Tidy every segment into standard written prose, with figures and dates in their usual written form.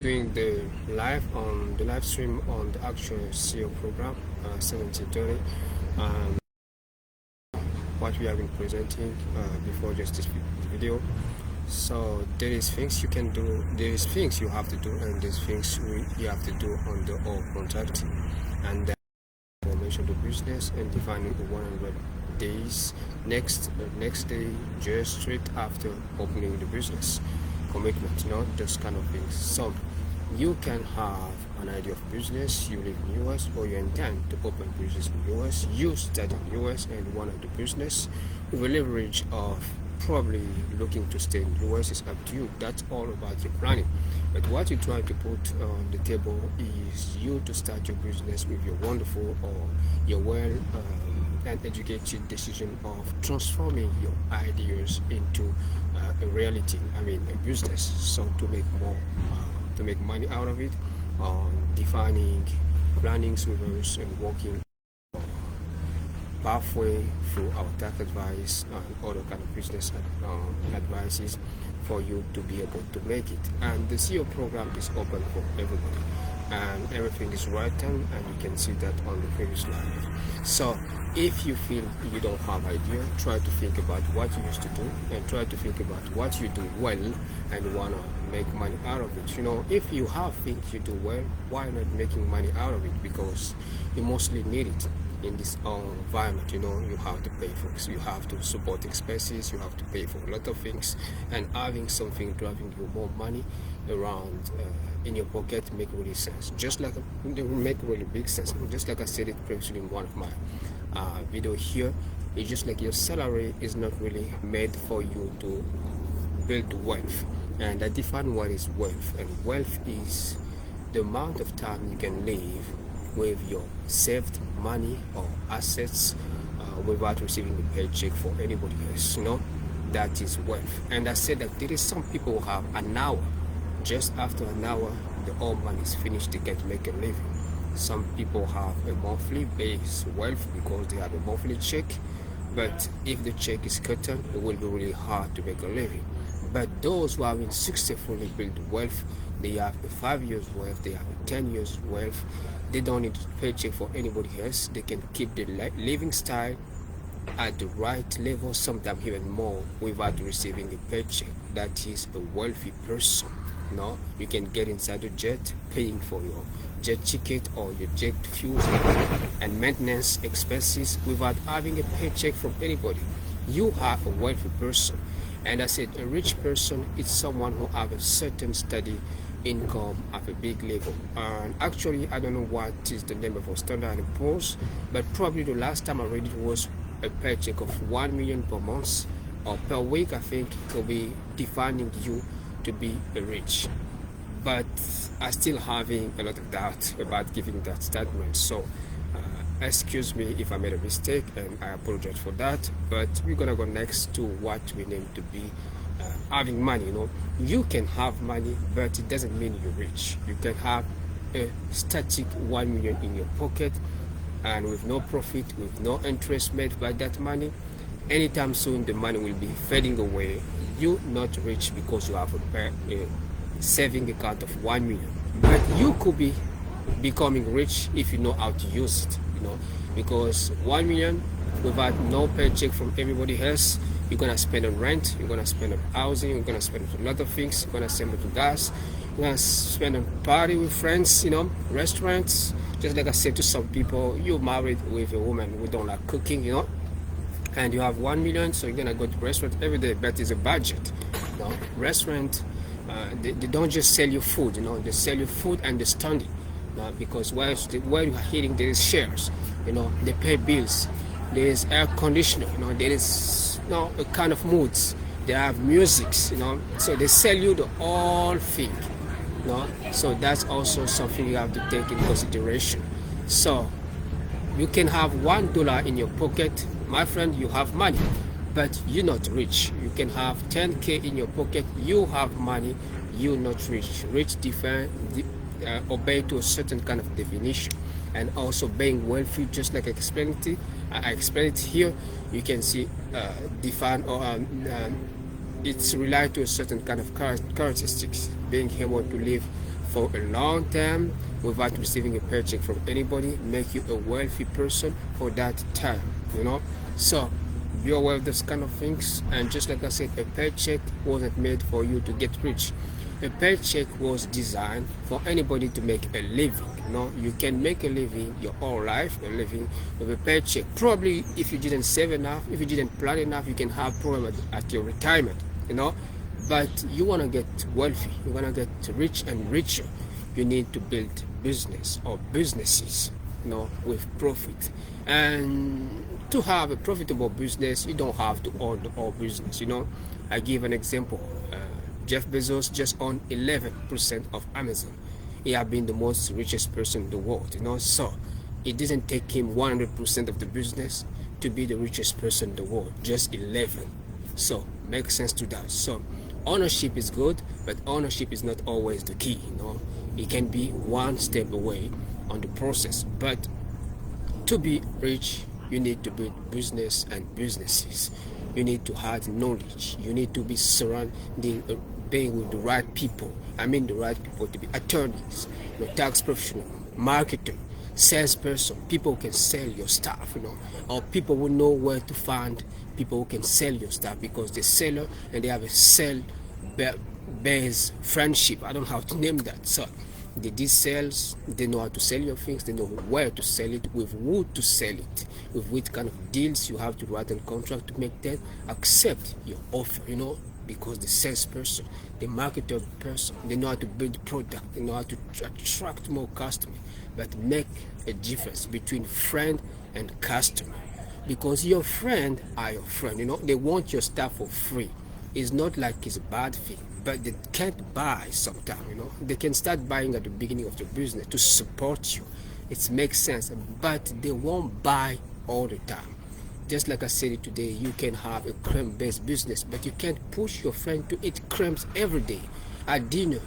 Doing the live stream on the actual CEO program 1730. um, what we have been presenting before just this video. So there is things you can do, there is things you have to do, and there's things you have to do on the whole contract, and then formation of the business and defining the 100 days next day, just straight after opening the business commitment, those kind of things. So you can have an idea of business, you live in US, or you intend to open business in US, you study in US and want to do business with a leverage of probably looking to stay in US. Is up to you. That's all about your planning. But what you're trying to put on the table is you to start your business with your wonderful or your well and educated decision of transforming your ideas into a reality. I mean, a business. So to make more, to make money out of it, defining plannings with us and working pathway through our tax advice and other kind of business advices for you to be able to make it. And the CEO program is open for everybody, and everything is written, and you can see that on the previous slide. So if you feel you don't have idea, try to think about what you used to do and try to think about what you do well and want to make money out of it. If you have things you do well, why not making money out of it? Because you mostly need it in this environment. You have to pay for, you have to support expenses, you have to pay for a lot of things, and having something driving you more money around in your pocket make really sense. Just like it will make really big sense. Just like I said it previously in one of my video here, it's just like your salary is not really made for you to build wealth. And I define what is wealth, and wealth is the amount of time you can live with your saved money or assets without receiving a paycheck for anybody else. That is wealth. And I said that there is some people who have an hour, just after an hour the whole money is finished, they can't make a living. Some people have a monthly base wealth because they have a monthly check, but if the check is cut on, it will be really hard to make a living. But those who have been successfully built wealth, they have a 5 years wealth, they have a 10 years wealth. They don't need a paycheck for anybody else. They can keep the living style at the right level, sometimes even more, without receiving a paycheck. That is a wealthy person. You can get inside a jet, paying for your jet ticket or your jet fuel and maintenance expenses without having a paycheck from anybody. You are a wealthy person. And I said a rich person is someone who have a certain steady income at a big level. And actually, I don't know what is the name of a Standard & Poor's, but probably the last time I read it was a paycheck of 1 million per month or per week. I think it could be defining you to be rich. But I still having a lot of doubt about giving that statement. So excuse me if I made a mistake, and I apologize for that. But we're gonna go next to what we name to be having money. You can have money, but it doesn't mean you're rich. You can have a static 1 million in your pocket, and with no profit, with no interest made by that money. Anytime soon the money will be fading away. You're not rich because you have a saving account of 1 million, but you could be becoming rich if you know how to use it. Because 1 million without no paycheck from everybody else, you're gonna spend on rent, you're gonna spend on housing, you're gonna spend on a lot of things, you're gonna spend on gas, you're gonna spend on party with friends, restaurants. Just like I said to some people, you're married with a woman who don't like cooking, and you have 1 million, so you're gonna go to restaurant every day, but it's a budget. Restaurant, they don't just sell you food, they sell you food and the standing. Because while you are eating, there is shares, they pay bills, there is air conditioner, there is a kind of moods, they have musics, so they sell you the whole thing. So that's also something you have to take in consideration. So you can have $1 in your pocket, my friend, you have money, but you're not rich. You can have 10K in your pocket, you have money, you're not rich. Rich obey to a certain kind of definition. And also being wealthy, just like I explained it here, you can see define or it's related to a certain kind of characteristics, being able to live for a long time without receiving a paycheck from anybody make you a wealthy person for that time, so be aware of those kind of things. And just like I said, a paycheck wasn't made for you to get rich. A paycheck was designed for anybody to make a living. You can make a living your whole life, a living with a paycheck. Probably if you didn't save enough, if you didn't plan enough, you can have problem at your retirement, but you want to get wealthy, you want to get rich and richer, you need to build business or businesses, with profit. And to have a profitable business, you don't have to own the whole business. I give an example. Jeff Bezos just owned 11% of Amazon. He has been the most richest person in the world, so it didn't take him 100% of the business to be the richest person in the world, just 11. So makes sense to that. So ownership is good, but ownership is not always the key. It can be one step away on the process. But to be rich, you need to build business and businesses. You need to have knowledge. You need to be surrounding, being with the right people. I mean the right people to be attorneys, tax professional, marketer, salesperson, people who can sell your stuff, or people who know where to find people who can sell your stuff, because the seller and they have a sell-based friendship. I don't know how to name that. So they did sales, they know how to sell your things, they know where to sell it, with who to sell it, with what kind of deals you have to write a contract to make them accept your offer, because the salesperson, the marketer person, they know how to build product, they know how to attract more customers, but make a difference between friend and customer, because your friend are your friend, they want your stuff for free. It's not like it's a bad thing, but they can't buy sometimes, they can start buying at the beginning of the business to support you. It makes sense, but they won't buy all the time. Just like I said today, you can have a creme-based business, but you can't push your friend to eat cremes every day, at dinner,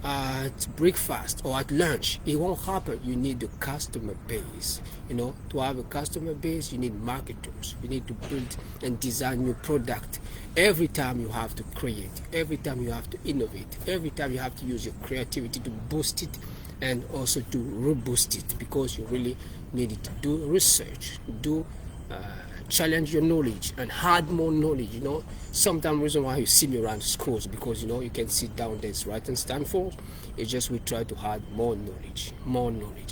at breakfast, or at lunch. It won't happen. You need the customer base. To have a customer base, you need marketers. You need to build and design new product. Every time you have to create, every time you have to innovate, every time you have to use your creativity to boost it and also to reboost it, because you really need it to do research, challenge your knowledge and add more knowledge. Sometimes the reason why you see me around schools, because you can sit down there, write and stand for. It's just we try to add more knowledge,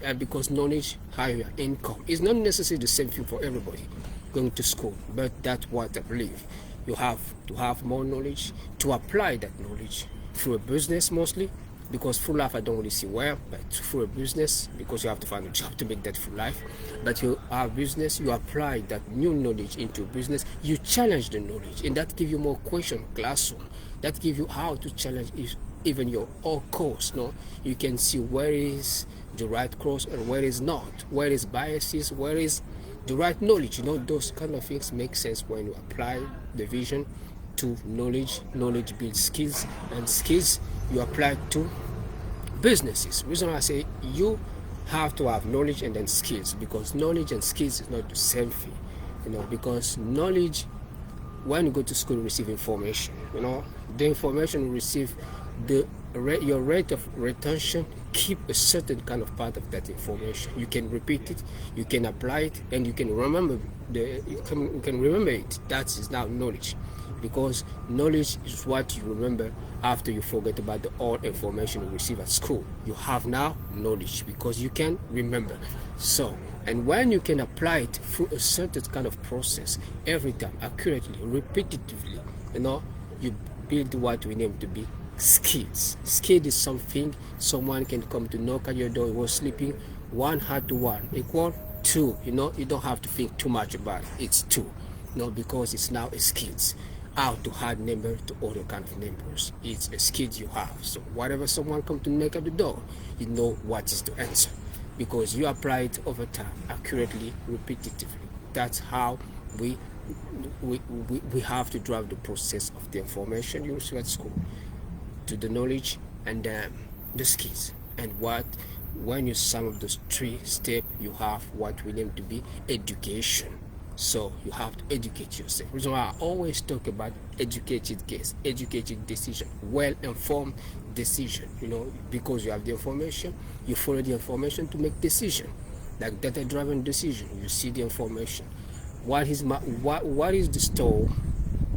and because knowledge, higher income. It's not necessarily the same thing for everybody going to school, but that's what I believe. You have to have more knowledge to apply that knowledge through a business mostly, because full life I don't really see where, but through a business, because you have to find a job to make that full life. But you have business, you apply that new knowledge into business, you challenge the knowledge, and that gives you more question classroom. That gives you how to challenge even your own course. You can see where is the right course and where is not, where is biases, where is the right knowledge. Those kind of things make sense when you apply the vision to knowledge. Knowledge builds skills, and skills you apply to businesses. The reason I say you have to have knowledge and then skills, because knowledge and skills is not the same thing. Because knowledge, when you go to school, you receive information. The information you receive, your rate of retention, keep a certain kind of part of that information. You can repeat it, you can apply it, and you can remember it. That is now knowledge, because knowledge is what you remember after you forget about the old information you receive at school. You have now knowledge because you can remember. So, and when you can apply it through a certain kind of process every time, accurately, repetitively, you build what we name to be skills. Skill is something someone can come to knock at your door. You were sleeping, 1 add to 1 equal 2. You don't have to think too much about it. It's 2. Because it's now a skills. How to add number to other kind of numbers. It's a skill you have. So whatever someone come to knock at the door, you know what is the answer, because you apply it over time, accurately, repetitively. That's how we have to drive the process of the information you receive at school to the knowledge and the skills. And when you sum up those 3 steps, you have what we name to be education. So you have to educate yourself. Reason why I always talk about educated guess, educated decision, well-informed decision, because you have the information, you follow the information to make decision, like data-driven decision. You see the information. What is the store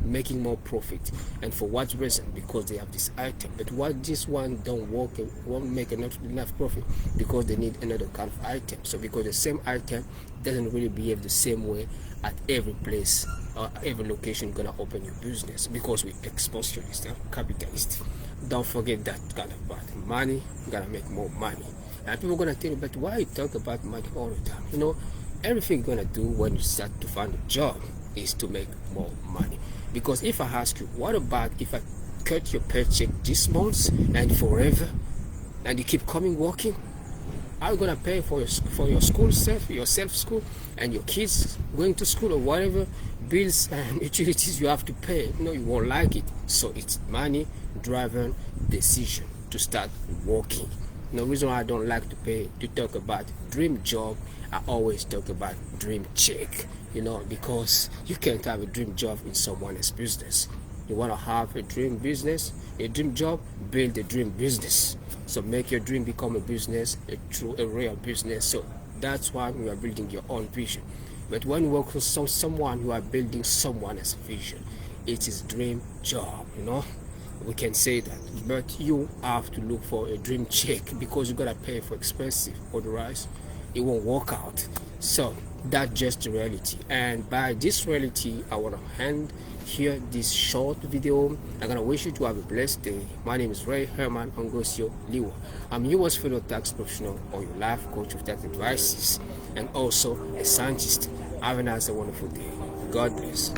making more profit, and for what reason? Because they have this item. But what this one don't work, won't make enough profit, because they need another kind of item. So because the same item doesn't really behave the same way at every place or every location gonna open your business, because we expansionists, capitalists. Don't forget that kind of part. Money gonna make more money, and people gonna tell you, but why you talk about money all the time? Everything you're gonna do when you start to find a job is to make more money. Because if I ask you, what about if I cut your paycheck this month and forever, and you keep coming working? Are you gonna pay for your school your self school, and your kids going to school, or whatever bills and utilities you have to pay? You won't like it. So it's money driven decision to start working. The reason why I don't like to talk about dream job, I always talk about dream check. Because you can't have a dream job in someone else's business. You want to have a dream business, a dream job, build a dream business. So make your dream become a business, a real business. So that's why we are building your own vision. But when you work with someone who are building someone else's vision, it is dream job, We can say that. But you have to look for a dream check, because you gotta pay for expensive, otherwise it won't work out. So that's just the reality. And by this reality, I want to end here this short video. I'm gonna wish you to have a blessed day. My name is Ray Herman Ongosio Liwa. I'm yours fellow tax professional, or your life coach with tax advices, and also a scientist. Have a nice and wonderful day. God bless.